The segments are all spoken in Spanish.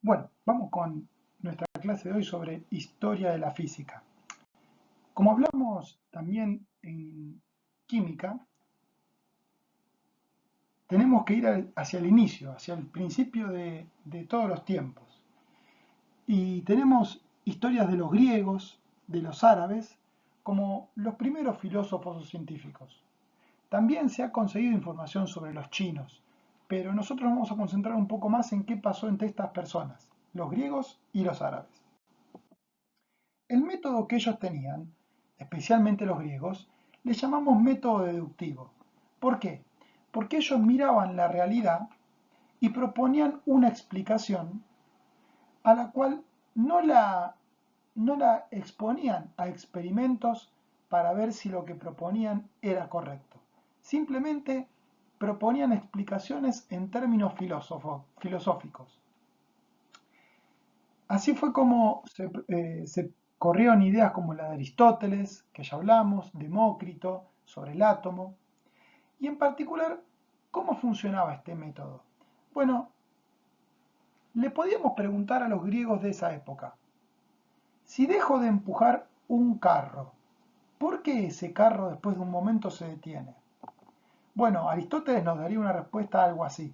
Bueno, vamos con nuestra clase de hoy sobre historia de la física. Como hablamos también en química, tenemos que ir hacia el inicio, hacia el principio de todos los tiempos. Y tenemos historias de los griegos, de los árabes, como los primeros filósofos o científicos. También se ha conseguido información sobre los chinos, pero nosotros vamos a concentrar un poco más en qué pasó entre estas personas, los griegos y los árabes. El método que ellos tenían, especialmente los griegos, le llamamos método deductivo. ¿Por qué? Porque ellos miraban la realidad y proponían una explicación a la cual no la exponían a experimentos para ver si lo que proponían era correcto. Simplemente proponían explicaciones en términos filosóficos. Así fue como se corrieron ideas como la de Aristóteles, que ya hablamos, Demócrito, sobre el átomo, y en particular, ¿cómo funcionaba este método? Bueno, le podíamos preguntar a los griegos de esa época, si dejo de empujar un carro, ¿por qué ese carro después de un momento se detiene? Bueno, Aristóteles nos daría una respuesta algo así,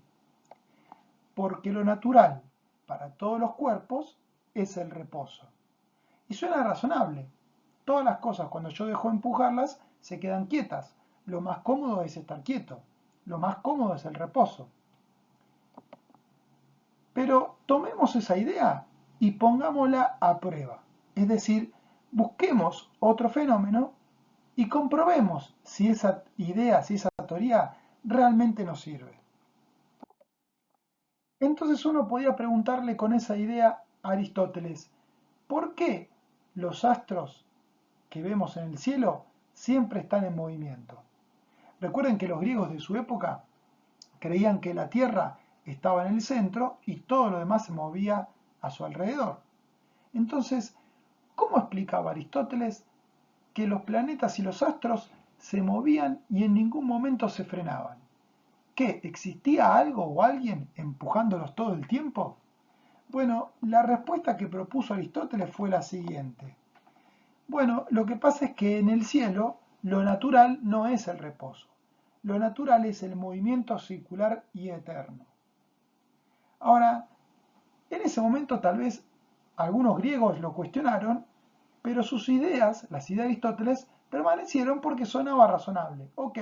porque lo natural para todos los cuerpos es el reposo. Y suena razonable. Todas las cosas, cuando yo dejo de empujarlas, se quedan quietas. Lo más cómodo es estar quieto. Lo más cómodo es el reposo. Pero tomemos esa idea y pongámosla a prueba. Es decir, busquemos otro fenómeno y comprobemos si esa idea, si esa teoría realmente nos sirve. Entonces uno podía preguntarle con esa idea a Aristóteles, ¿por qué los astros que vemos en el cielo siempre están en movimiento? Recuerden que los griegos de su época creían que la Tierra estaba en el centro y todo lo demás se movía a su alrededor. Entonces, ¿cómo explicaba Aristóteles que los planetas y los astros se movían y en ningún momento se frenaban? ¿Qué? ¿Existía algo o alguien empujándolos todo el tiempo? Bueno, la respuesta que propuso Aristóteles fue la siguiente. Bueno, lo que pasa es que en el cielo lo natural no es el reposo. Lo natural es el movimiento circular y eterno. Ahora, en ese momento tal vez algunos griegos lo cuestionaron, pero sus ideas, las ideas de Aristóteles, permanecieron porque sonaba razonable. Ok,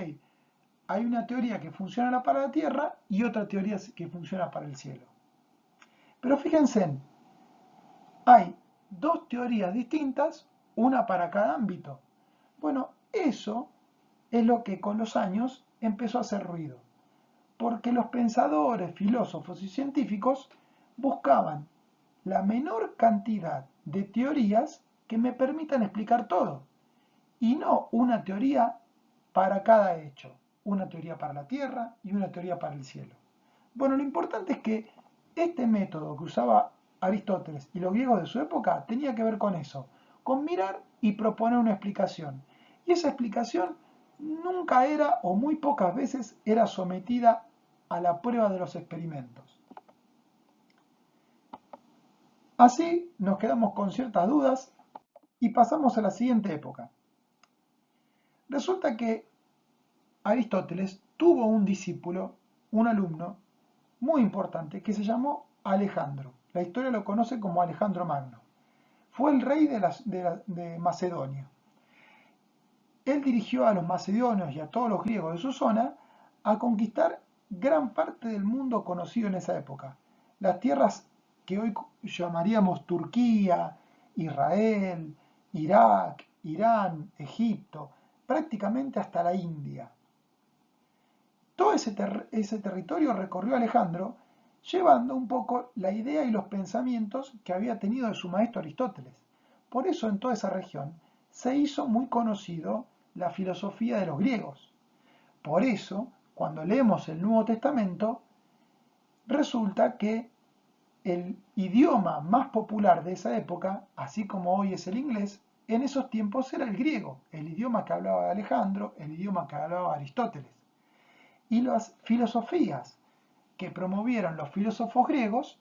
hay una teoría que funciona para la Tierra y otra teoría que funciona para el cielo. Pero fíjense, hay dos teorías distintas, una para cada ámbito. Bueno, eso es lo que con los años empezó a hacer ruido, porque los pensadores, filósofos y científicos buscaban la menor cantidad de teorías que me permitan explicar todo, y no una teoría para cada hecho, una teoría para la Tierra y una teoría para el cielo. Bueno, lo importante es que este método que usaba Aristóteles y los griegos de su época tenía que ver con eso, con mirar y proponer una explicación. Y esa explicación nunca era, o muy pocas veces, era sometida a la prueba de los experimentos. Así nos quedamos con ciertas dudas y pasamos a la siguiente época. Resulta que Aristóteles tuvo un discípulo, un alumno, muy importante, que se llamó Alejandro. La historia lo conoce como Alejandro Magno. Fue el rey de Macedonia. Él dirigió a los macedonios y a todos los griegos de su zona a conquistar gran parte del mundo conocido en esa época. Las tierras que hoy llamaríamos Turquía, Israel, Irak, Irán, Egipto, prácticamente hasta la India. Todo ese territorio recorrió Alejandro llevando un poco la idea y los pensamientos que había tenido de su maestro Aristóteles. Por eso en toda esa región se hizo muy conocido la filosofía de los griegos. Por eso, cuando leemos el Nuevo Testamento, resulta que el idioma más popular de esa época, así como hoy es el inglés, en esos tiempos era el griego, el idioma que hablaba Alejandro, el idioma que hablaba Aristóteles. Y las filosofías que promovieron los filósofos griegos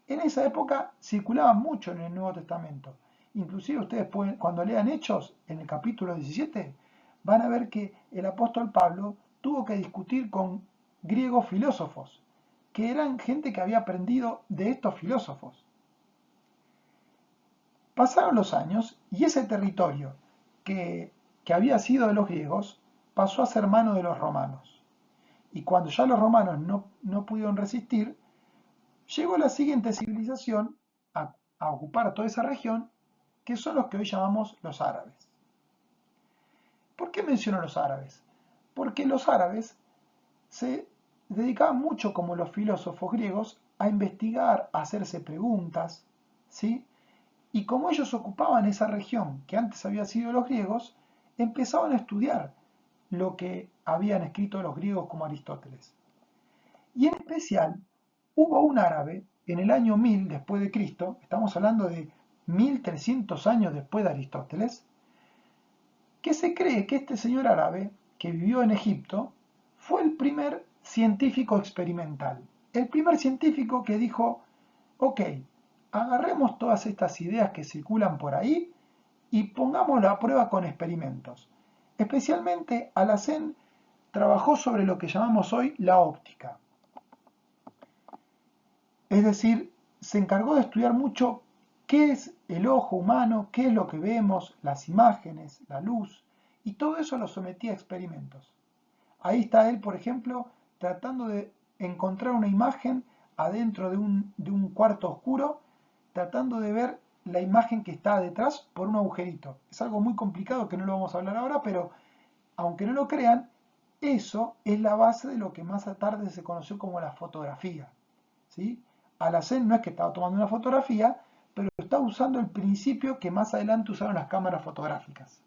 En esa época circulaba mucho en el Nuevo Testamento. Inclusive ustedes pueden, cuando lean Hechos, en el capítulo 17, van a ver que el apóstol Pablo tuvo que discutir con griegos filósofos, que eran gente que había aprendido de estos filósofos. Pasaron los años y ese territorio que había sido de los griegos pasó a ser mano de los romanos. Y cuando ya los romanos no pudieron resistir, llegó la siguiente civilización a ocupar toda esa región, que son los que hoy llamamos los árabes. ¿Por qué menciono los árabes? Porque los árabes se dedicaban mucho, como los filósofos griegos, a investigar, a hacerse preguntas, ¿sí? Y como ellos ocupaban esa región que antes había sido de los griegos, empezaban a estudiar lo que habían escrito los griegos como Aristóteles. Y en especial, hubo un árabe en el año 1000 después de Cristo, estamos hablando de 1300 años después de Aristóteles, que se cree que este señor árabe, que vivió en Egipto, fue el primer científico experimental. El primer científico que dijo, ok, agarremos todas estas ideas que circulan por ahí y pongámoslo a prueba con experimentos. Especialmente Alhazen trabajó sobre lo que llamamos hoy la óptica. Es decir, se encargó de estudiar mucho qué es el ojo humano, qué es lo que vemos, las imágenes, la luz, y todo eso lo sometía a experimentos. Ahí está él, por ejemplo, tratando de encontrar una imagen adentro de un cuarto oscuro, tratando de ver la imagen que está detrás por un agujerito. Es algo muy complicado que no lo vamos a hablar ahora, pero aunque no lo crean, eso es la base de lo que más tarde se conoció como la fotografía. ¿Sí? Alhazen no es que estaba tomando una fotografía, pero está usando el principio que más adelante usaron las cámaras fotográficas.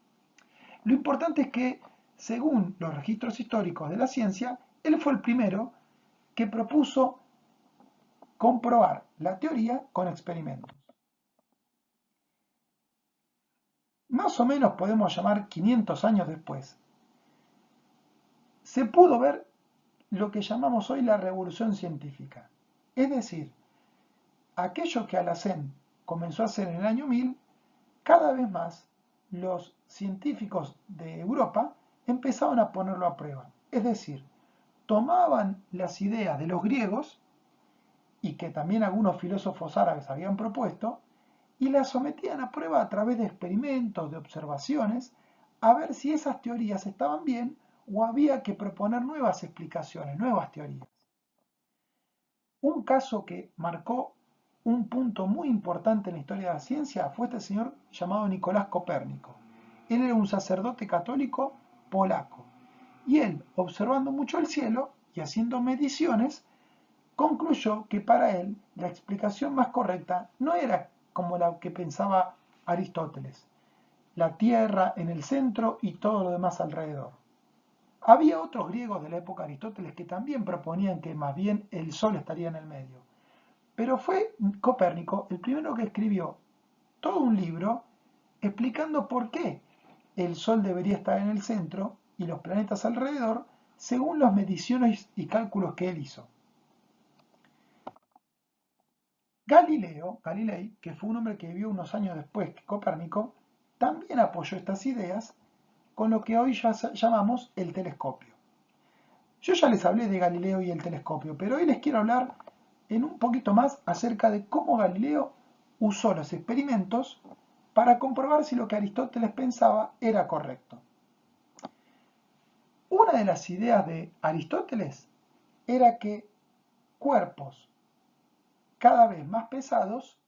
Lo importante es que, según los registros históricos de la ciencia, él fue el primero que propuso comprobar la teoría con experimentos. Más o menos podemos llamar 500 años después, se pudo ver lo que llamamos hoy la revolución científica. Es decir, aquello que Alhazen comenzó a hacer en el año 1000, cada vez más los científicos de Europa empezaban a ponerlo a prueba. Es decir, tomaban las ideas de los griegos, y que también algunos filósofos árabes habían propuesto, y las sometían a prueba a través de experimentos, de observaciones, a ver si esas teorías estaban bien o había que proponer nuevas explicaciones, nuevas teorías. Un caso que marcó un punto muy importante en la historia de la ciencia fue este señor llamado Nicolás Copérnico. Él era un sacerdote católico polaco y él, observando mucho el cielo y haciendo mediciones, concluyó que para él la explicación más correcta no era como la que pensaba Aristóteles, la Tierra en el centro y todo lo demás alrededor. Había otros griegos de la época de Aristóteles que también proponían que más bien el Sol estaría en el medio. Pero fue Copérnico el primero que escribió todo un libro explicando por qué el Sol debería estar en el centro y los planetas alrededor según las mediciones y cálculos que él hizo. Galilei, que fue un hombre que vivió unos años después que Copérnico, también apoyó estas ideas con lo que hoy ya llamamos el telescopio. Yo ya les hablé de Galileo y el telescopio, pero hoy les quiero hablar en un poquito más acerca de cómo Galileo usó los experimentos para comprobar si lo que Aristóteles pensaba era correcto. Una de las ideas de Aristóteles era que cuerpos cada vez más pesados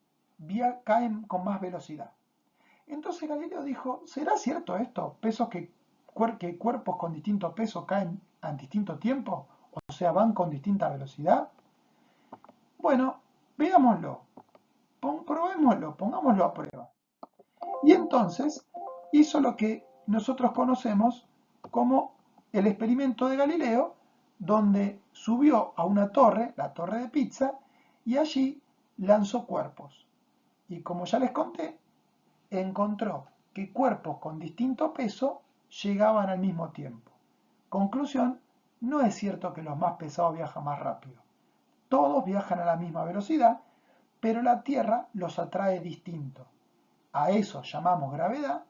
caen con más velocidad. Entonces Galileo dijo, ¿será cierto esto? Que cuerpos con distinto peso caen a distinto tiempo, o sea, van con distinta velocidad. Bueno, veámoslo, probémoslo, pongámoslo a prueba. Y entonces hizo lo que nosotros conocemos como el experimento de Galileo, donde subió a una torre, la torre de Pisa, y allí lanzó cuerpos. Y como ya les conté, encontró que cuerpos con distinto peso llegaban al mismo tiempo. Conclusión, no es cierto que los más pesados viajan más rápido. Todos viajan a la misma velocidad, pero la Tierra los atrae distinto. A eso llamamos gravedad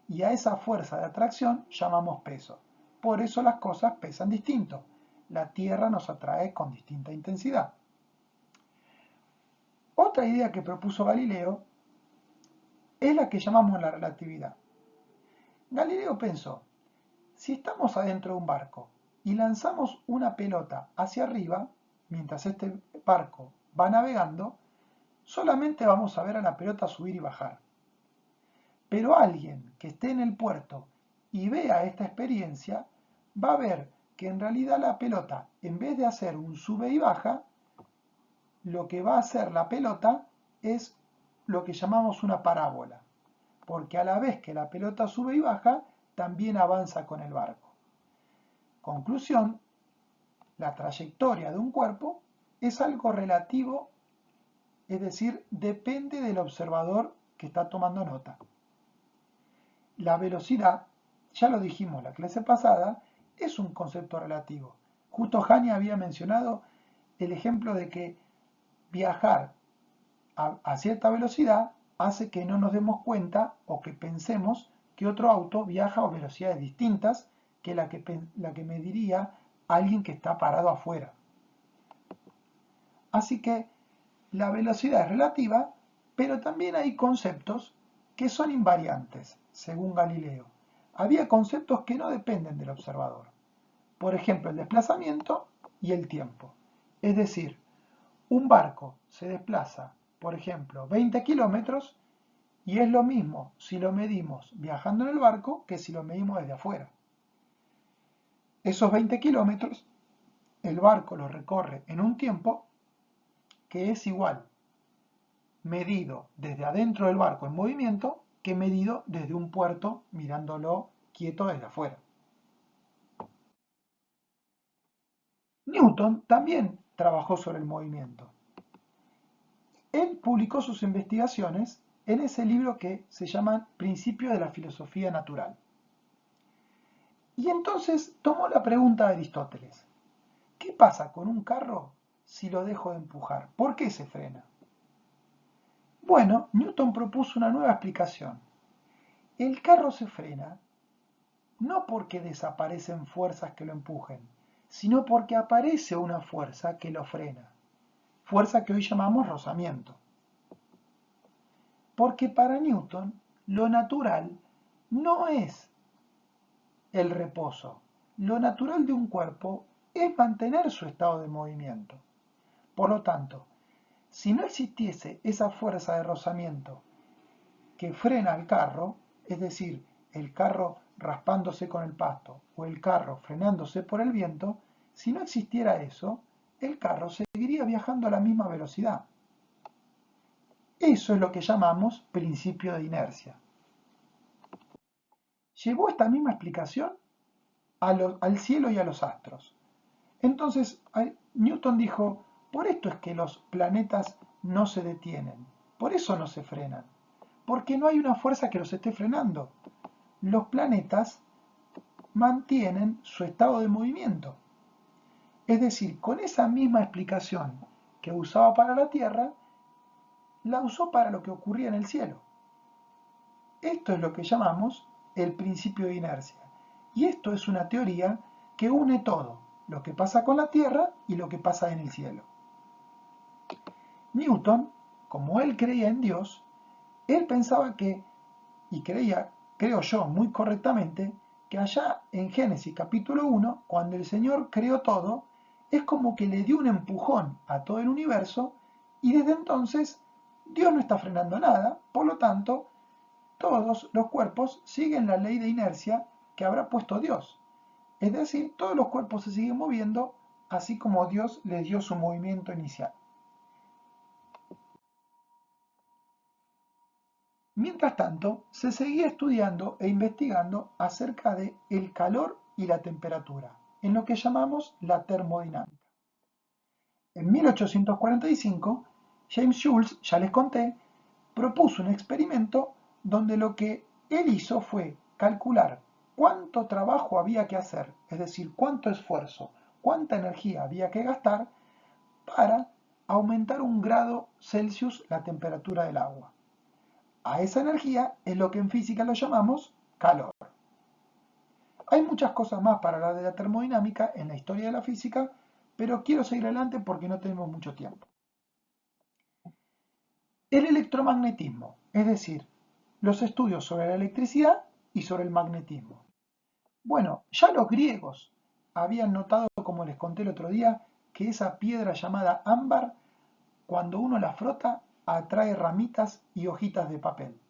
y a esa fuerza de atracción llamamos peso. Por eso las cosas pesan distinto. La Tierra nos atrae con distinta intensidad. Otra idea que propuso Galileo es la que llamamos la relatividad. Galileo pensó, si estamos adentro de un barco y lanzamos una pelota hacia arriba, mientras este barco va navegando, solamente vamos a ver a la pelota subir y bajar. Pero alguien que esté en el puerto y vea esta experiencia, va a ver que en realidad la pelota, en vez de hacer un sube y baja, lo que va a hacer la pelota es lo que llamamos una parábola, porque a la vez que la pelota sube y baja, también avanza con el barco. Conclusión, la trayectoria de un cuerpo es algo relativo, es decir, depende del observador que está tomando nota. La velocidad, ya lo dijimos la clase pasada, es un concepto relativo. Justo Jani había mencionado el ejemplo de que viajar a cierta velocidad hace que no nos demos cuenta o que pensemos que otro auto viaja a velocidades distintas que la que mediría alguien que está parado afuera. Así que la velocidad es relativa, pero también hay conceptos que son invariantes, según Galileo. Había conceptos que no dependen del observador. Por ejemplo, el desplazamiento y el tiempo. Es decir, un barco se desplaza, por ejemplo, 20 kilómetros y es lo mismo si lo medimos viajando en el barco que si lo medimos desde afuera. Esos 20 kilómetros, el barco los recorre en un tiempo que es igual medido desde adentro del barco en movimiento que medido desde un puerto mirándolo quieto desde afuera. Newton también trabajó sobre el movimiento. Él publicó sus investigaciones en ese libro que se llama Principios de la Filosofía Natural. Y entonces tomó la pregunta de Aristóteles. ¿Qué pasa con un carro si lo dejo de empujar? ¿Por qué se frena? Bueno, Newton propuso una nueva explicación. El carro se frena no porque desaparecen fuerzas que lo empujen, sino porque aparece una fuerza que lo frena, fuerza que hoy llamamos rozamiento. Porque para Newton lo natural no es el reposo, lo natural de un cuerpo es mantener su estado de movimiento. Por lo tanto, si no existiese esa fuerza de rozamiento que frena al carro, es decir, el carro raspándose con el pasto o el carro frenándose por el viento, si no existiera eso, el carro seguiría viajando a la misma velocidad. Eso es lo que llamamos principio de inercia. Llevó esta misma explicación al cielo y a los astros. Entonces, Newton dijo, por esto es que los planetas no se detienen, por eso no se frenan, porque no hay una fuerza que los esté frenando. Los planetas mantienen su estado de movimiento. Es decir, con esa misma explicación que usaba para la Tierra, la usó para lo que ocurría en el cielo. Esto es lo que llamamos el principio de inercia. Y esto es una teoría que une todo, lo que pasa con la Tierra y lo que pasa en el cielo. Newton, como él creía en Dios, él pensaba que, y creía, creo yo muy correctamente, que allá en Génesis capítulo 1, cuando el Señor creó todo, es como que le dio un empujón a todo el universo y desde entonces Dios no está frenando nada, por lo tanto, todos los cuerpos siguen la ley de inercia que habrá puesto Dios. Es decir, todos los cuerpos se siguen moviendo así como Dios les dio su movimiento inicial. Mientras tanto, se seguía estudiando e investigando acerca de el calor y la temperatura, en lo que llamamos la termodinámica. En 1845, James Joule, ya les conté, propuso un experimento donde lo que él hizo fue calcular cuánto trabajo había que hacer, es decir, cuánto esfuerzo, cuánta energía había que gastar para aumentar 1 grado Celsius la temperatura del agua. A esa energía es lo que en física lo llamamos calor. Hay muchas cosas más para hablar de la termodinámica en la historia de la física, pero quiero seguir adelante porque no tenemos mucho tiempo. El electromagnetismo, es decir, los estudios sobre la electricidad y sobre el magnetismo. Bueno, ya los griegos habían notado, como les conté el otro día, que esa piedra llamada ámbar, cuando uno la frota, atrae ramitas y hojitas de papel.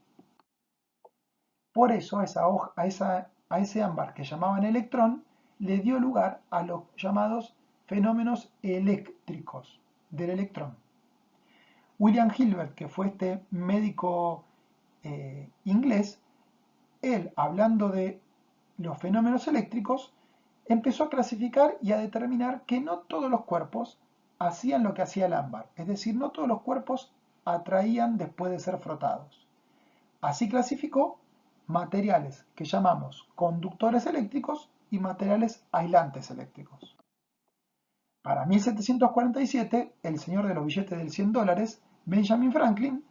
Por eso a ese ámbar que llamaban electrón le dio lugar a los llamados fenómenos eléctricos del electrón. William Hilbert, que fue este médico inglés, él, hablando de los fenómenos eléctricos, empezó a clasificar y a determinar que no todos los cuerpos hacían lo que hacía el ámbar, es decir, no todos los cuerpos atraían después de ser frotados. Así clasificó materiales que llamamos conductores eléctricos y materiales aislantes eléctricos. Para 1747, el señor de los billetes de $100, Benjamin Franklin,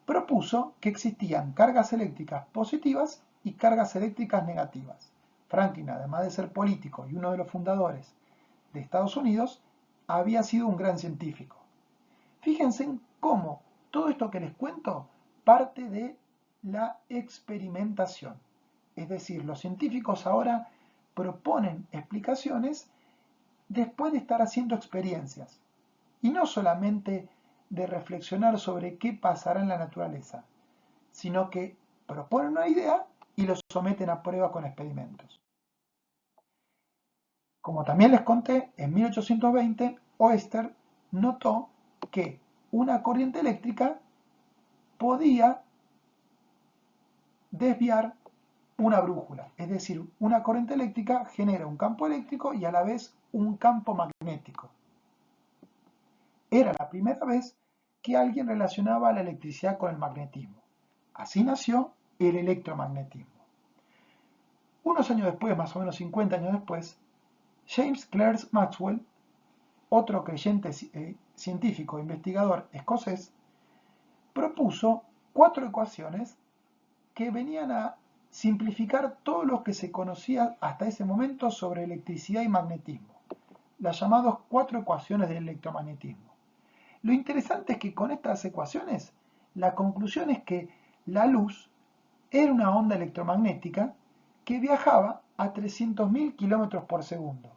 propuso que existían cargas eléctricas positivas y cargas eléctricas negativas. Franklin, además de ser político y uno de los fundadores de Estados Unidos, había sido un gran científico. Fíjense en cómo todo esto que les cuento parte de la experimentación. Es decir, los científicos ahora proponen explicaciones después de estar haciendo experiencias. Y no solamente de reflexionar sobre qué pasará en la naturaleza, sino que proponen una idea y lo someten a prueba con experimentos. Como también les conté, en 1820 Oersted notó que una corriente eléctrica podía desviar una brújula, es decir, una corriente eléctrica genera un campo eléctrico y a la vez un campo magnético. Era la primera vez que alguien relacionaba la electricidad con el magnetismo. Así nació el electromagnetismo. Unos años después, más o menos 50 años después, James Clerk Maxwell, otro creyente científico e investigador escocés, propuso 4 ecuaciones que venían a simplificar todo lo que se conocía hasta ese momento sobre electricidad y magnetismo, las llamadas 4 ecuaciones del electromagnetismo. Lo interesante es que con estas ecuaciones, la conclusión es que la luz era una onda electromagnética que viajaba a 300.000 kilómetros por segundo.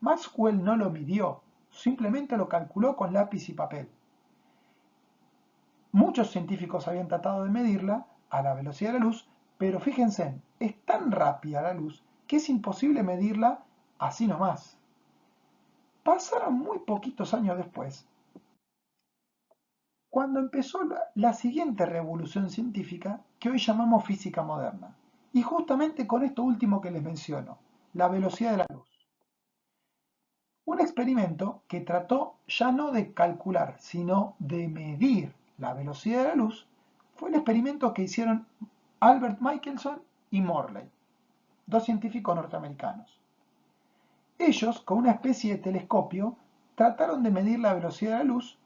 Maxwell no lo midió, simplemente lo calculó con lápiz y papel. Muchos científicos habían tratado de medirla a la velocidad de la luz, pero fíjense, es tan rápida la luz que es imposible medirla así nomás. Pasaron muy poquitos años después, cuando empezó la siguiente revolución científica que hoy llamamos física moderna, y justamente con esto último que les menciono, la velocidad de la luz. Un experimento que trató ya no de calcular, sino de medir la velocidad de la luz, fue el experimento que hicieron Albert Michelson y Morley, 2 científicos norteamericanos. Ellos, con una especie de telescopio, trataron de medir la velocidad de la luz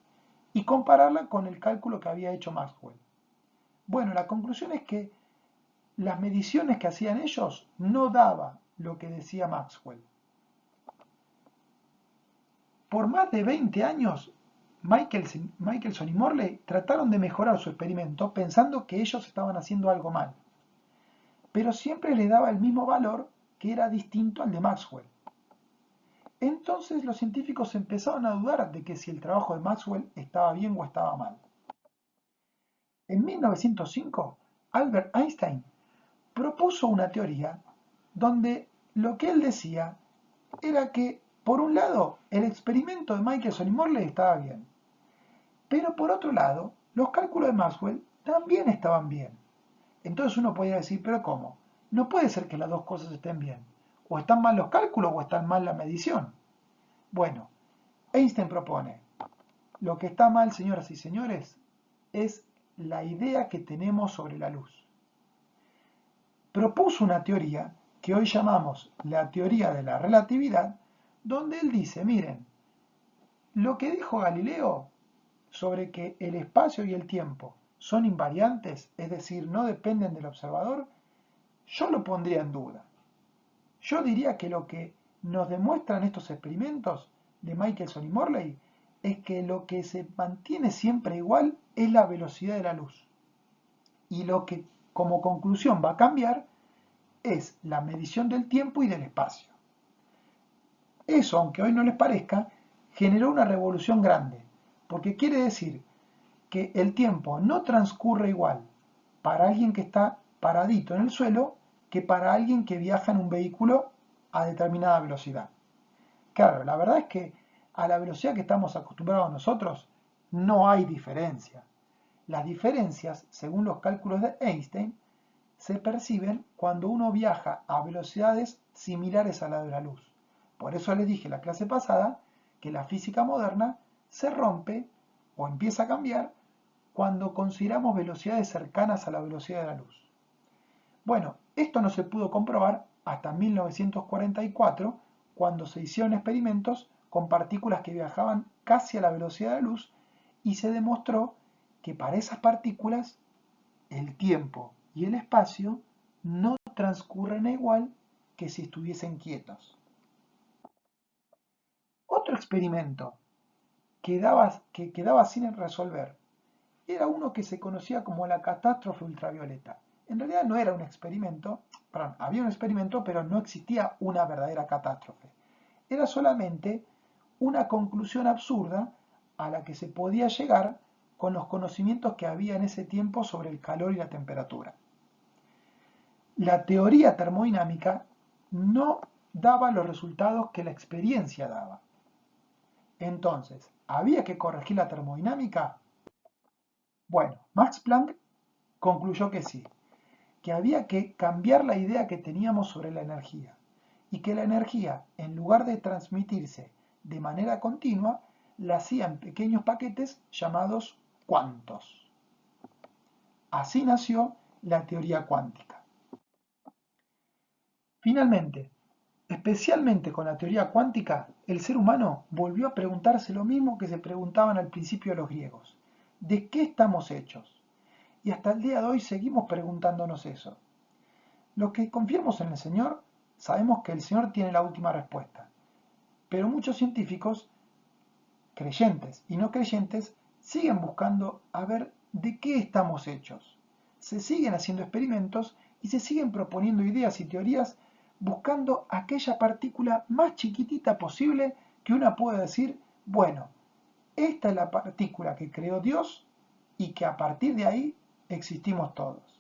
y compararla con el cálculo que había hecho Maxwell. Bueno, la conclusión es que las mediciones que hacían ellos no daban lo que decía Maxwell. Por más de 20 años, Michelson y Morley trataron de mejorar su experimento pensando que ellos estaban haciendo algo mal, pero siempre le daba el mismo valor que era distinto al de Maxwell. Entonces los científicos empezaron a dudar de que si el trabajo de Maxwell estaba bien o estaba mal. En 1905, Albert Einstein propuso una teoría donde lo que él decía era que, por un lado, el experimento de Michelson y Morley estaba bien, pero por otro lado, los cálculos de Maxwell también estaban bien. Entonces uno podía decir, ¿pero cómo? No puede ser que las dos cosas estén bien. O están mal los cálculos o están mal la medición. Bueno, Einstein propone, lo que está mal, señoras y señores, es la idea que tenemos sobre la luz. Propuso una teoría que hoy llamamos la teoría de la relatividad, donde él dice, miren, lo que dijo Galileo sobre que el espacio y el tiempo son invariantes, es decir, no dependen del observador, yo lo pondría en duda. Yo diría que lo que nos demuestran estos experimentos de Michelson y Morley es que lo que se mantiene siempre igual es la velocidad de la luz. Y lo que como conclusión va a cambiar es la medición del tiempo y del espacio. Eso, aunque hoy no les parezca, generó una revolución grande, porque quiere decir que el tiempo no transcurre igual para alguien que está paradito en el suelo que para alguien que viaja en un vehículo a determinada velocidad. Claro, la verdad es que a la velocidad que estamos acostumbrados nosotros no hay diferencia. Las diferencias, según los cálculos de Einstein, se perciben cuando uno viaja a velocidades similares a la de la luz. Por eso les dije la clase pasada que la física moderna se rompe o empieza a cambiar cuando consideramos velocidades cercanas a la velocidad de la luz. Bueno, esto no se pudo comprobar hasta 1944, cuando se hicieron experimentos con partículas que viajaban casi a la velocidad de la luz y se demostró que para esas partículas el tiempo y el espacio no transcurren igual que si estuviesen quietos. Otro experimento que quedaba sin resolver era uno que se conocía como la catástrofe ultravioleta. En realidad no era un experimento, perdón, había un experimento, pero no existía una verdadera catástrofe. Era solamente una conclusión absurda a la que se podía llegar con los conocimientos que había en ese tiempo sobre el calor y la temperatura. La teoría termodinámica no daba los resultados que la experiencia daba. Entonces, ¿había que corregir la termodinámica? Bueno, Max Planck concluyó que sí, que había que cambiar la idea que teníamos sobre la energía y que la energía, en lugar de transmitirse de manera continua, la hacía en pequeños paquetes llamados cuantos. Así nació la teoría cuántica. Finalmente, especialmente con la teoría cuántica, el ser humano volvió a preguntarse lo mismo que se preguntaban al principio los griegos. ¿De qué estamos hechos? Y hasta el día de hoy seguimos preguntándonos eso. Los que confiamos en el Señor sabemos que el Señor tiene la última respuesta, pero muchos científicos, creyentes y no creyentes, siguen buscando a ver de qué estamos hechos. Se siguen haciendo experimentos y se siguen proponiendo ideas y teorías buscando aquella partícula más chiquitita posible que una pueda decir, bueno, esta es la partícula que creó Dios y que a partir de ahí existimos todos.